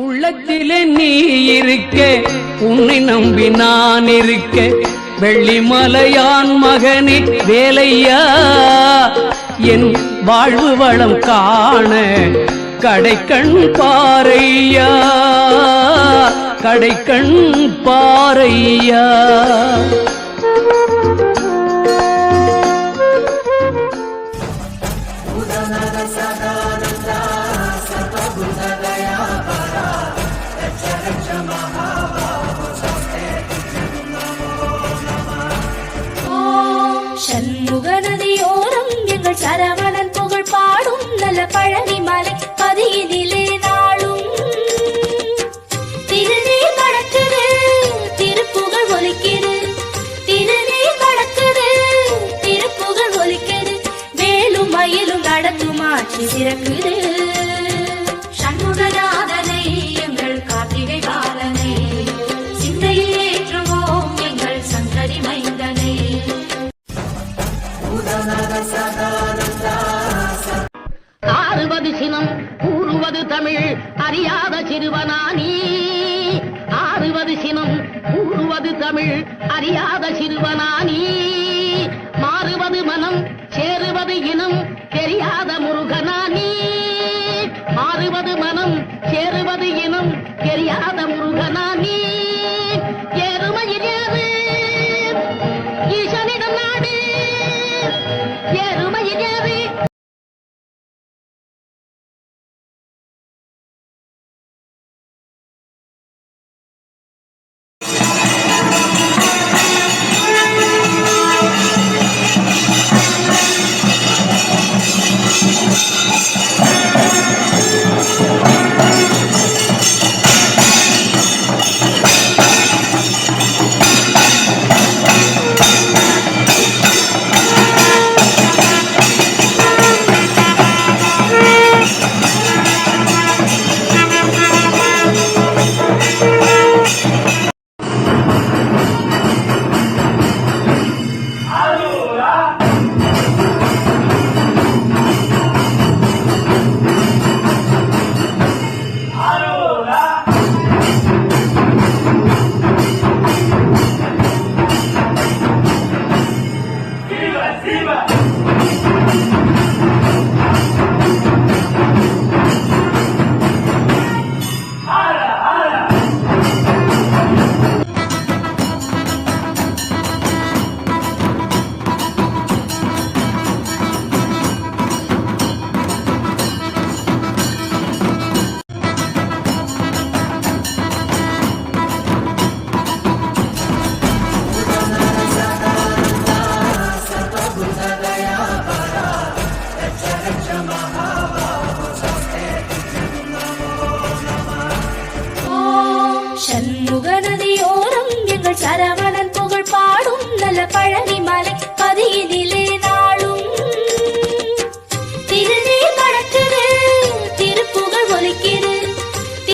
உள்ளத்திலே நீ இருக்க, உன்னை நம்பி நான் இருக்க, வெள்ளிமலையான் மகனே வேலையா, என் வாழ்வு வளம் காண கடைக்கண் பாரையா, கடைக்கண் பாரையா. சண்முகநதியோரம் எங்கள் சரவணன் புகழ் பாடும் நல்ல பழனி மலை பதியினிலே நாளும் திருநீர் நடக்குது, திருப்புகழ் ஒலிக்குது, திருநீர் நடக்குது, திருப்புகழ் ஒலிக்குது, வேலும் மயிலும் நடத்தும் ஆட்சி சிறக்குது. சண்முகநாதனை எங்கள் கார்த்திகை பாலனை சிந்தையில் ஏற்றுவோம் எங்கள் சந்ததி மைந்தனை. ஆறுவது சினம் கூறுவது தமிழ் அறியாத சிறுவனானி, ஆறுவது சினம் கூறுவது தமிழ் அறியாத சிறுவனானி, மாறுவது மனம் சேருவது இனம் தெரியாத முருகனானி, மாறுவது மனம் சேருவது இனம் தெரியாத முருகனானி.